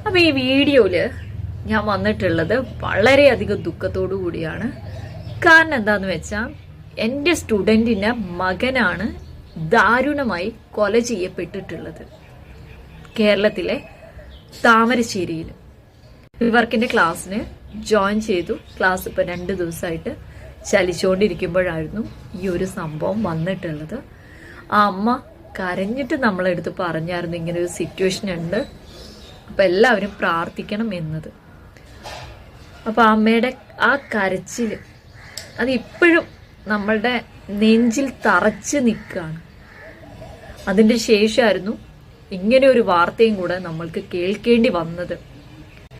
അപ്പൊ ഈ വീഡിയോയില് ഞാൻ വന്നിട്ടുള്ളത് വളരെയധികം ദുഃഖത്തോടു കൂടിയാണ്. കാരണം എന്താന്ന് വെച്ചാൽ എൻ്റെ സ്റ്റുഡൻറ്റിൻ്റെ മകനാണ് ദാരുണമായി കൊല ചെയ്യപ്പെട്ടിട്ടുള്ളത് കേരളത്തിലെ താമരശ്ശേരിയിൽ. ഇവർക്കിൻ്റെ ക്ലാസ്സിന് ജോയിൻ ചെയ്തു. ക്ലാസ് ഇപ്പം 2 ദിവസമായിട്ട് ചലിച്ചുകൊണ്ടിരിക്കുമ്പോഴായിരുന്നു ഈ ഒരു സംഭവം വന്നിട്ടുള്ളത്. ആ അമ്മ കരഞ്ഞിട്ട് നമ്മളെടുത്ത് പറഞ്ഞായിരുന്നു ഇങ്ങനെ ഒരു സിറ്റുവേഷൻ ഉണ്ട്, അപ്പം എല്ലാവരും പ്രാർത്ഥിക്കണം എന്നത്. അപ്പം അമ്മയുടെ ആ കരച്ചിൽ അത് ഇപ്പോഴും നമ്മളുടെ നെഞ്ചിൽ തറച്ച് നിൽക്കുകയാണ്. അതിൻ്റെ ശേഷമായിരുന്നു ഇങ്ങനെ ഒരു വാർത്തയും കൂടെ നമ്മൾക്ക് കേൾക്കേണ്ടി വന്നത്.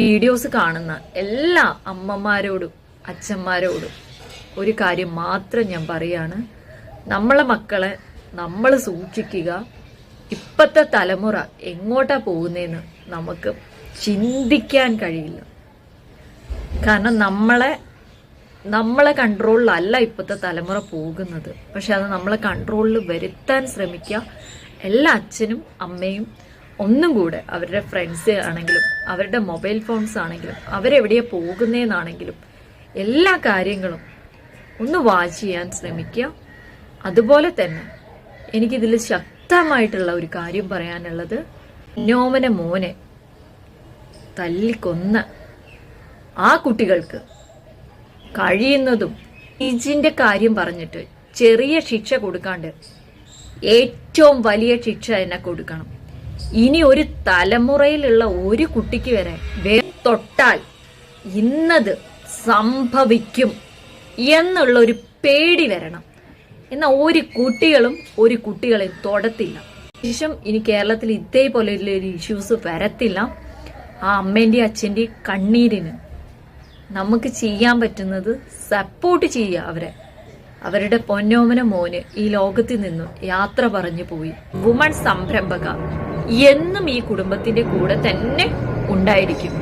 വീഡിയോസ് കാണുന്ന എല്ലാ അമ്മമാരോടും അച്ഛന്മാരോടും ഒരു കാര്യം മാത്രം ഞാൻ പറയാണ്, നമ്മളെ മക്കളെ നമ്മൾ സൂക്ഷിക്കുക. ഇപ്പോഴത്തെ തലമുറ എങ്ങോട്ടാ പോകുന്നതെന്ന് നമുക്ക് ചിന്തിക്കാൻ കഴിയില്ല. കാരണം നമ്മളെ കൺട്രോളിലല്ല ഇപ്പോഴത്തെ തലമുറ പോകുന്നത്. പക്ഷെ അത് നമ്മളെ കൺട്രോളിൽ വരുത്താൻ ശ്രമിക്കുക. എല്ലാ അച്ഛനും അമ്മയും ഒന്നും കൂടെ അവരുടെ ഫ്രണ്ട്സ് ആണെങ്കിലും അവരുടെ മൊബൈൽ ഫോൺസ് ആണെങ്കിലും അവരെവിടെയാ പോകുന്നതെന്നാണെങ്കിലും എല്ലാ കാര്യങ്ങളും ഒന്ന് വാച്ച് ചെയ്യാൻ ശ്രമിക്കുക. അതുപോലെ തന്നെ എനിക്കിതിൽ ശക്തമായിട്ടുള്ള ഒരു കാര്യം പറയാനുള്ളത്, മോനെ തല്ലിക്കൊന്ന ആ കുട്ടികൾക്ക് കഴിയുന്നതും ഇതിന്റെ കാര്യം പറഞ്ഞിട്ട് ചെറിയ ശിക്ഷ കൊടുക്കാണ്ട് ഏറ്റവും വലിയ ശിക്ഷ തന്നെ കൊടുക്കണം. ഇനി ഒരു തലമുറയിലുള്ള ഒരു കുട്ടിക്ക് വരെ തൊട്ടാൽ ഇന്നത് സംഭവിക്കും എന്നുള്ള ഒരു പേടി വരണം. എന്നാൽ ഒരു കുട്ടികളെയും തൊടത്തില്ല. ശേഷം ഇനി കേരളത്തിൽ ഇതേപോലെ ഒരു ഇഷ്യൂസ് വരത്തില്ല. ആ അമ്മേന്റെയും അച്ഛന്റെയും കണ്ണീരിന് നമുക്ക് ചെയ്യാൻ പറ്റുന്നത് സപ്പോർട്ട് ചെയ്യുക. അവരുടെ പൊന്നോമന മോന് ഈ ലോകത്തിൽ നിന്നും യാത്ര പറഞ്ഞു പോയി. വുമൺ സംരംഭക എന്നും ഈ കുടുംബത്തിന്റെ കൂടെ തന്നെ ഉണ്ടായിരിക്കും.